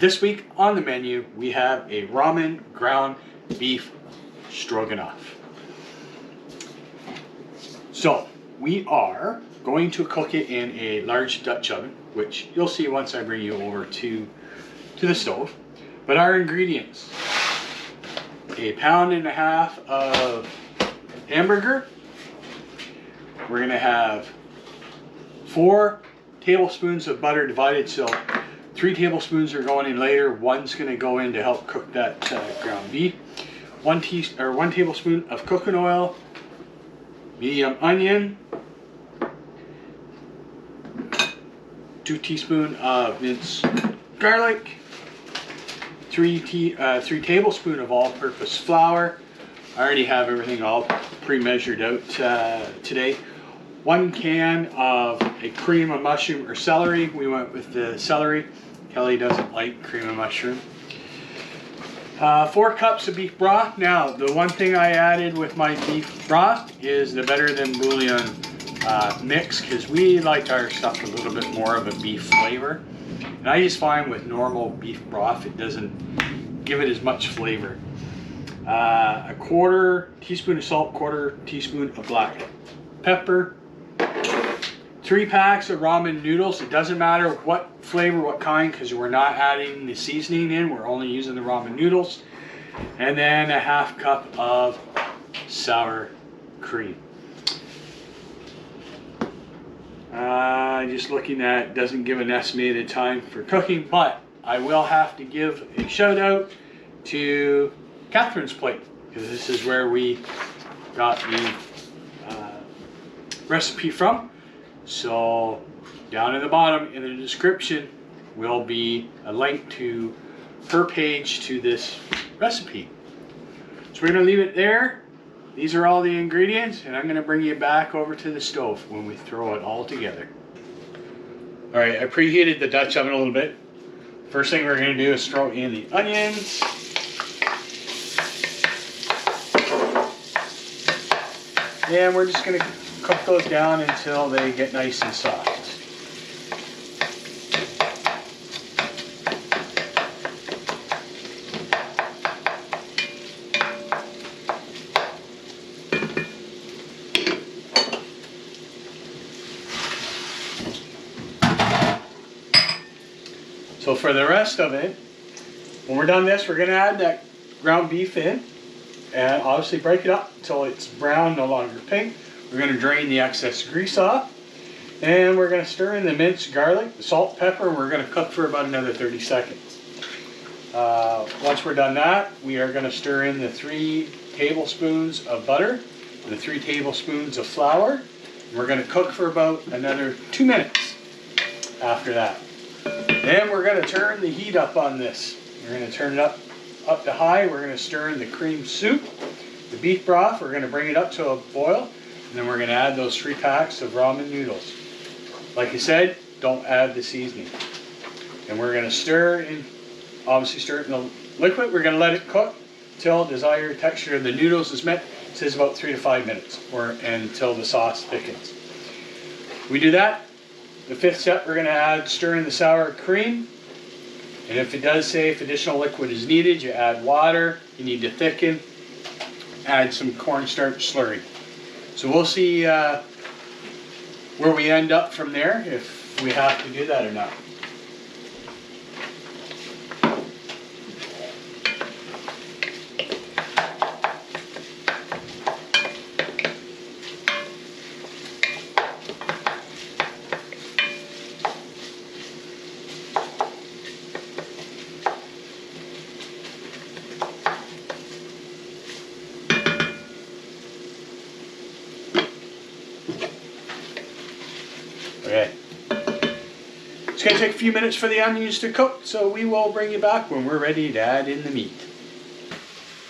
This week on the menu, we have a ramen ground beef stroganoff. So we are going to cook it in a large Dutch oven, which you'll see once I bring you over to the stove. But our ingredients: a pound and a half of hamburger. We're gonna have 4 tablespoons of butter divided, so 3 tablespoons are going in later. 1's gonna go in to help cook that ground beef. 1 tablespoon of cooking oil, medium onion, 2 teaspoons of minced garlic, 3 tablespoons of all-purpose flour. I already have everything all pre-measured out today. 1 can of a cream of mushroom or celery. We went with the celery. Kelly doesn't like cream of mushroom. 4 cups of beef broth. Now, the one thing I added with my beef broth is the Better Than Bouillon mix, because we like our stuff a little bit more of a beef flavor. And I just find with normal beef broth, it doesn't give it as much flavor. A 1/4 teaspoon of salt, 1/4 teaspoon of black pepper. 3 packs of ramen noodles. It doesn't matter what flavor, what kind, because we're not adding the seasoning in. We're only using the ramen noodles. And then a 1/2 cup of sour cream. Just looking at, doesn't give an estimated time for cooking, but I will have to give a shout out to Catherine's Plate, because this is where we got the recipe from. So down at the bottom in the description will be a link to her page to this recipe. So we're going to leave it there. These are all the ingredients, and I'm going to bring you back over to the stove when we throw it all together. All right, I preheated the Dutch oven a little bit. First thing we're going to do is throw in the onions. And we're just going to cook those down until they get nice and soft. So for the rest of it, when we're done this, we're going to add that ground beef in and obviously break it up until it's brown, no longer pink. We're going to drain the excess grease off, and we're going to stir in the minced garlic, the salt, pepper, and we're going to cook for about another 30 seconds. Once we're done that, we are going to stir in the 3 tablespoons of butter, the 3 tablespoons of flour. We're going to cook for about another 2 minutes after that. Then we're going to turn the heat up on this. We're going to turn it up to high. We're going to stir in the cream soup, the beef broth. We're going to bring it up to a boil. And then we're going to add those 3 packs of ramen noodles. Like I said, don't add the seasoning. And we're going to stir in, obviously stir it in the liquid. We're going to let it cook until desired texture of the noodles is met. It says about 3 to 5 minutes, or until the sauce thickens. We do that. The 5th step, we're going to stir in the sour cream. And if it does say if additional liquid is needed, you add water. You need to thicken. Add some cornstarch slurry. So we'll see where we end up from there, if we have to do that or not. Okay. It's going to take a few minutes for the onions to cook, so we will bring you back when we're ready to add in the meat.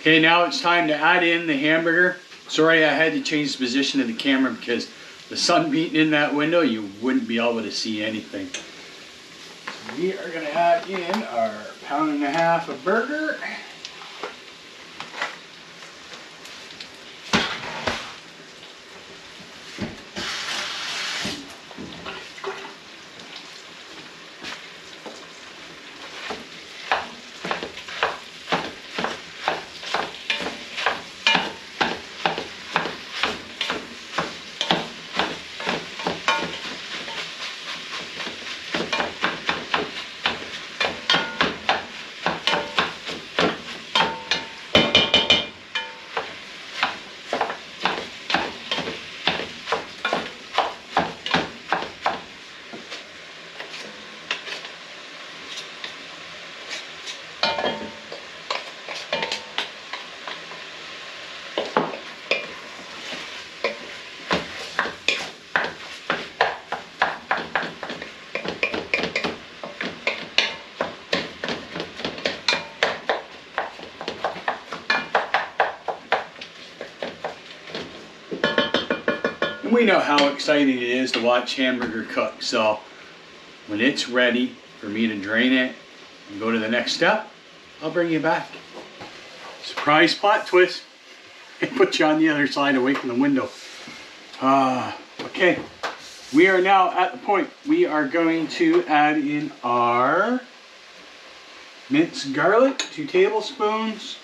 Okay, now it's time to add in the hamburger. Sorry I had to change the position of the camera because the sun beating in that window, you wouldn't be able to see anything. So we are going to add in our 1.5 pounds of burger. we know how exciting it is to watch hamburger cook. So when it's ready for me to drain it and go to the next step, I'll bring you back. Surprise plot twist. And put you on the other side away from the window. Okay. We are now at the point we are going to add in our minced garlic, 2 tablespoons.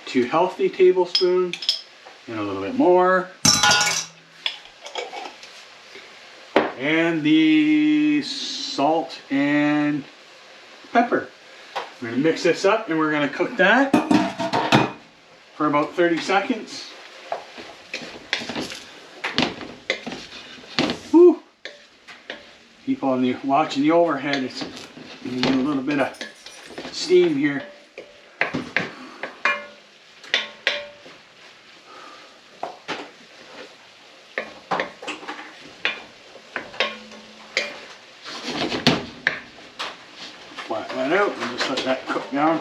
2 healthy tablespoons, and a little bit more. And the salt and pepper. We're going to mix this up and we're going to cook that for about 30 seconds. Whew. People watching the overhead, it's getting a little bit of steam here. Flatten that out and just let that cook down.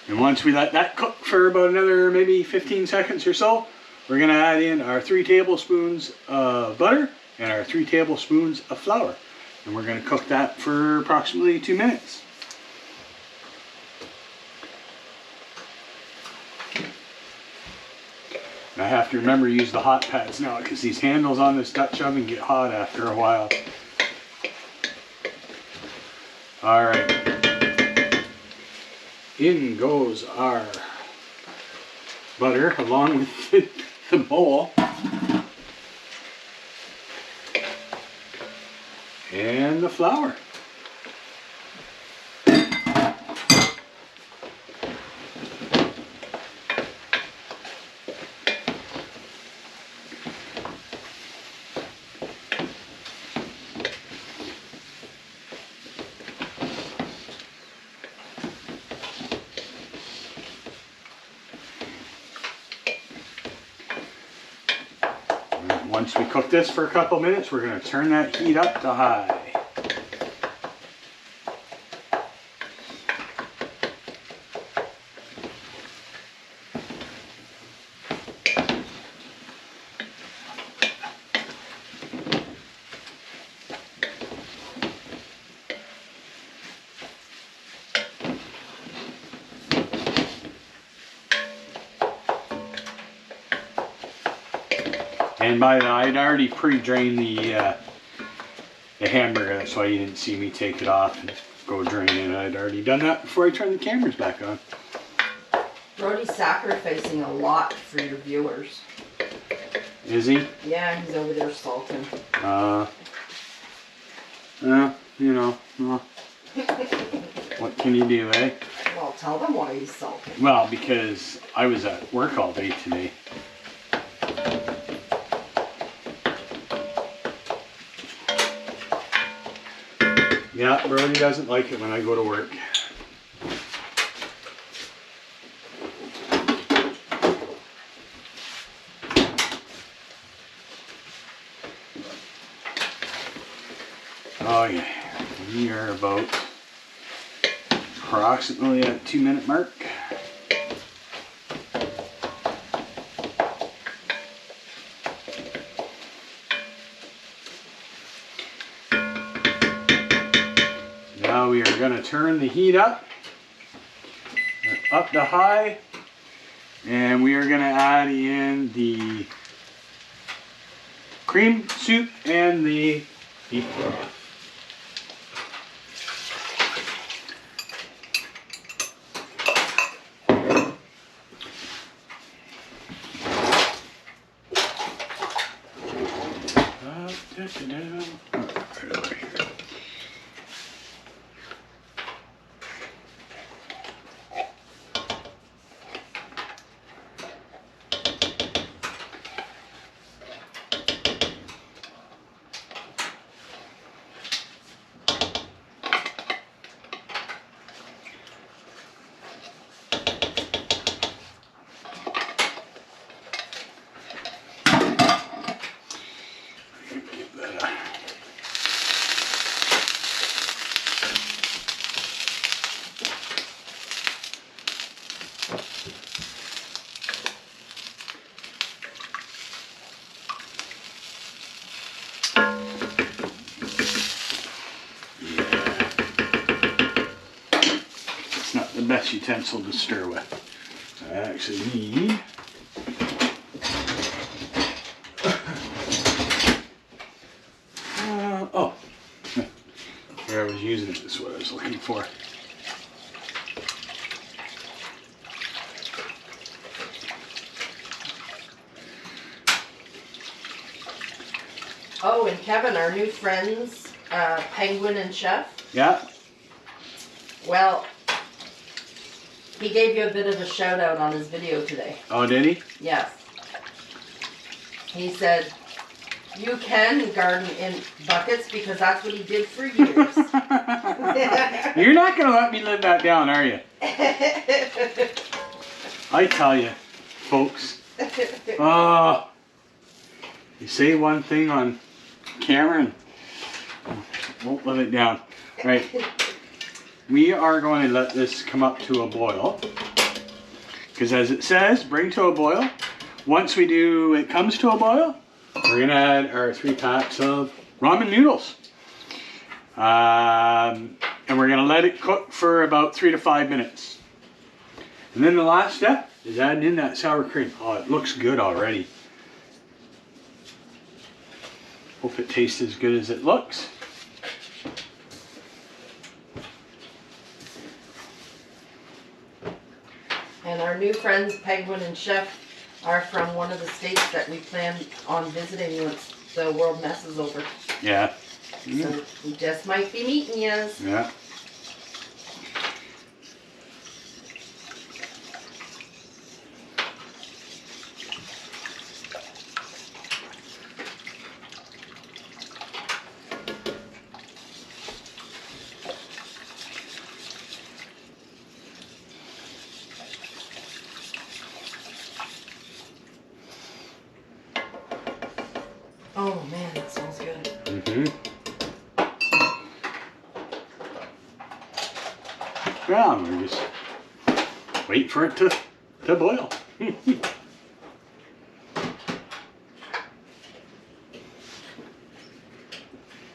And once we let that cook for about another maybe 15 seconds or so, we're going to add in our 3 tablespoons of butter and our 3 tablespoons of flour. And we're going to cook that for approximately 2 minutes. And I have to remember to use the hot pads now because these handles on this Dutch oven get hot after a while. Alright. In goes our butter along with the bowl. And the flour. Once we cook this for a couple minutes, we're going to turn that heat up to high. And by the way, I'd already pre-drained the hamburger. That's why you didn't see me take it off and go drain it. I'd already done that before I turned the cameras back on. Brody's sacrificing a lot for your viewers. Is he? Yeah, he's over there salting. You know, what can you do, eh? Well, tell them why he's salting. Well, because I was at work all day today. Yeah, Brody doesn't like it when I go to work. Oh yeah, we are about approximately at 2-minute mark. Now we are going to turn the heat up to high, and we are going to add in the cream soup and the beef broth. Right over here. best utensil to stir with. I actually need oh, where I was using it is what I was looking for. Oh, and Kevin, our new friends, Penguin and Chef. Yeah. Well, he gave you a bit of a shout out on his video today. Oh, did he? Yes. He said, you can garden in buckets because that's what he did for years. You're not going to let me live that down, are you? I tell you, folks. You say one thing on camera and won't let it down. Right. We are going to let this come up to a boil. Because as it says, bring to a boil. Once it comes to a boil, we're going to add our 3 packs of ramen noodles. And we're going to let it cook for about 3 to 5 minutes. And then the last step is adding in that sour cream. Oh, it looks good already. Hope it tastes as good as it looks. And our new friends, Penguin and Chef, are from one of the states that we plan on visiting once the world mess is over. Yeah. So we just might be meeting yous. Yeah. Oh man, that smells good. Mm-hmm. Yeah, we're just wait for it to boil. And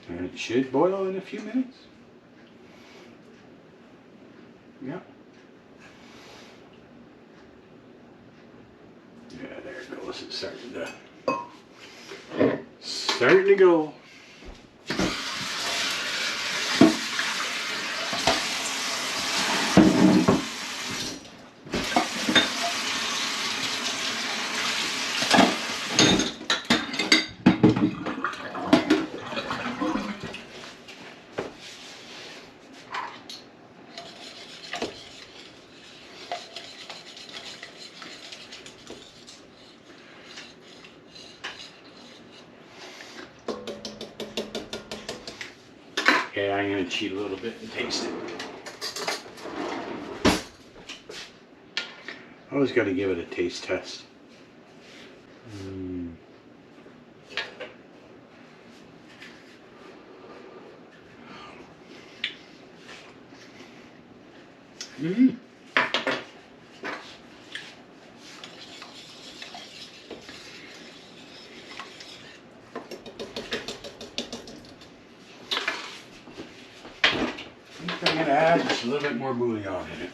it should boil in a few minutes. Yeah. Yeah, there it goes. It's starting to go. Okay, I'm going to cheat a little bit and taste it. I always got to give it a taste test. Mm. I'm going to add just a little bit more bouillon in it.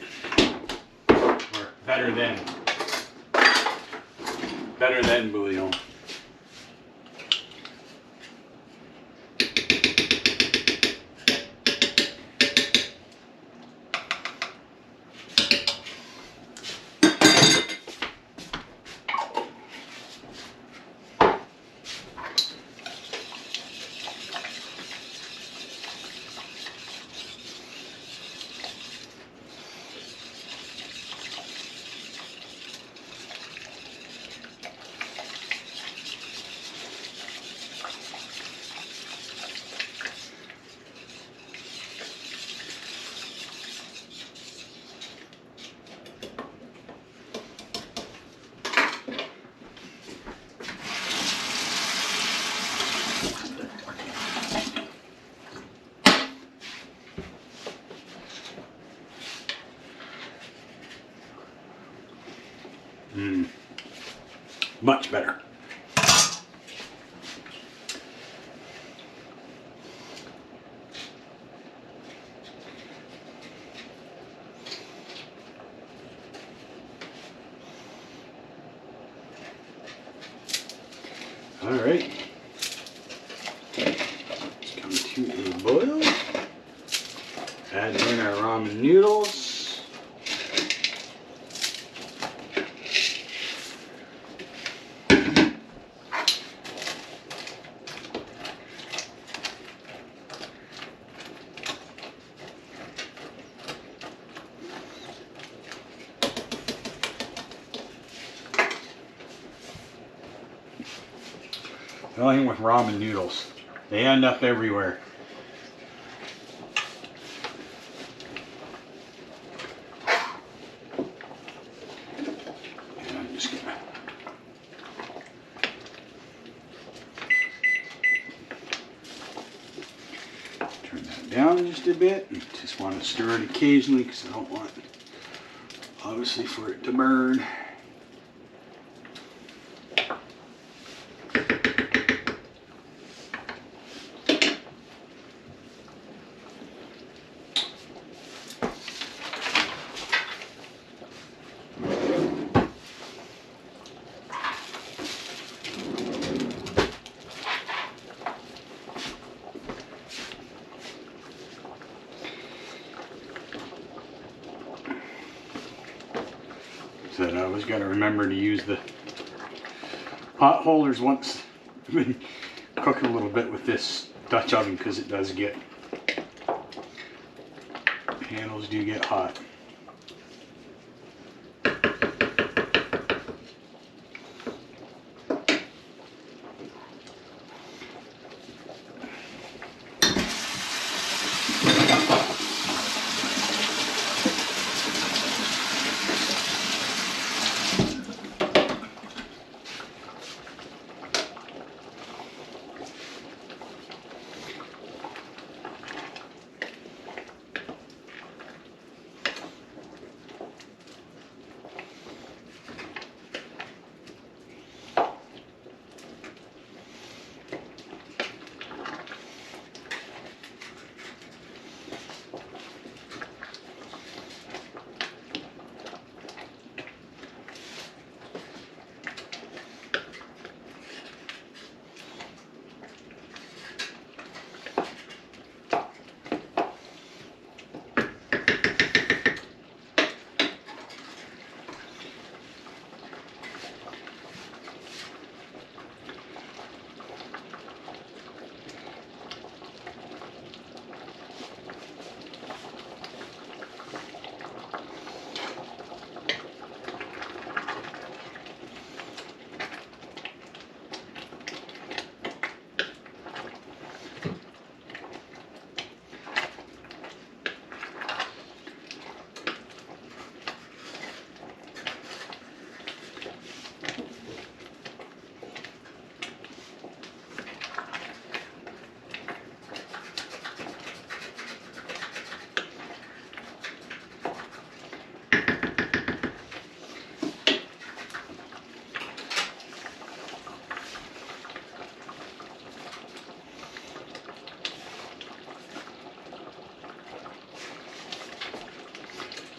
Or better than bouillon. Much better. Alright. It's come to a boil. Add in our ramen noodles. The only thing with ramen noodles, they end up everywhere. And I'm just gonna turn that down just a bit. Just want to stir it occasionally because I don't want, obviously, for it to burn. That I always got to remember to use the pot holders once we cook a little bit with this Dutch oven, because it does get, handles do get hot.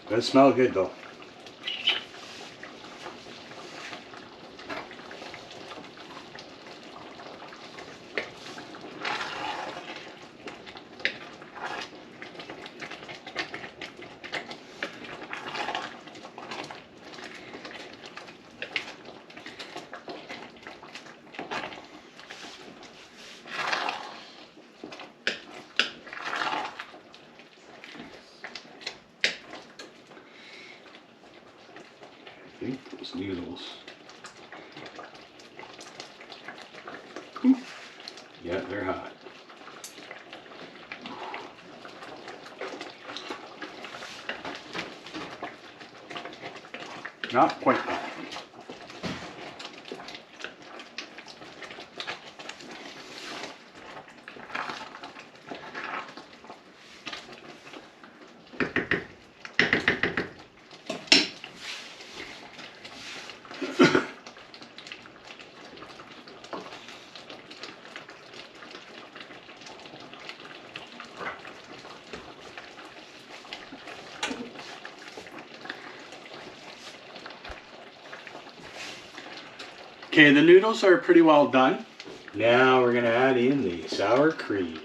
Does smell good though. I think those noodles. Ooh. Yeah, they're hot. Not quite hot. Okay, the noodles are pretty well done. Now we're going to add in the sour cream.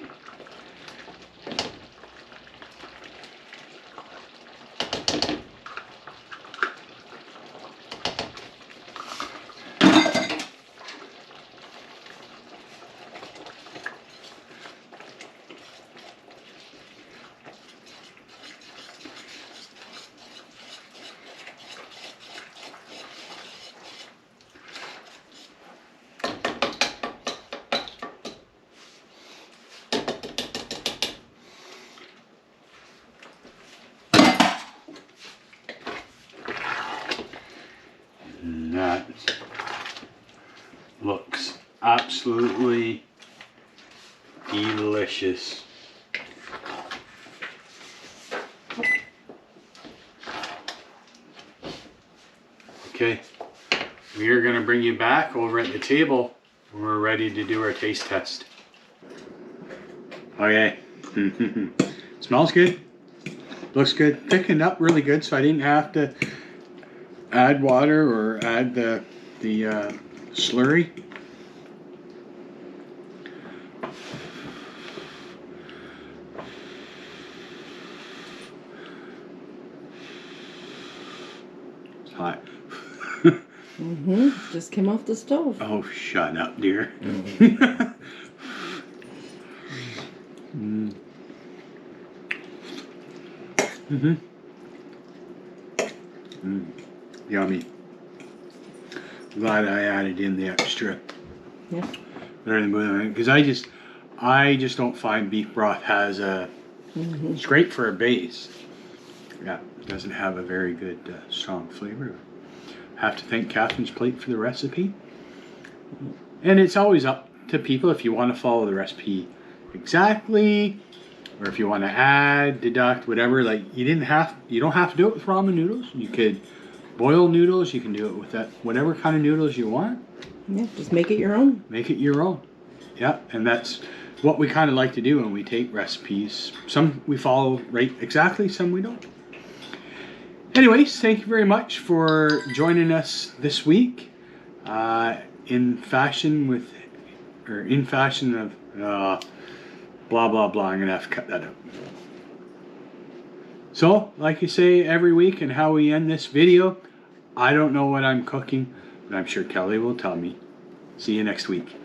That looks absolutely delicious. Okay, we are going to bring you back over at the table when we're ready to do our taste test. Okay, smells good, looks good, thickened up really good, so I didn't have to add water or add the slurry. It's hot. Just came off the stove. Oh, shut up, dear. Yummy. Glad I added in the extra. Yeah. Because I just don't find beef broth has a. It's great for a base. Yeah, it doesn't have a very good strong flavor. Have to thank Catherine's Plate for the recipe. And it's always up to people if you want to follow the recipe exactly, or if you want to add, deduct, whatever. Like you don't have to do it with ramen noodles. You could boil noodles. You can do it with that whatever kind of noodles you want. Yeah, just make it your own. Make it your own. Yeah, and that's what we kind of like to do when we take recipes. Some we follow right exactly, some we don't. Anyways, thank you very much for joining us this week. In fashion of blah blah blah. I'm gonna have to cut that out. So, like you say every week, and how we end this video, I don't know what I'm cooking, but I'm sure Kelly will tell me. See you next week.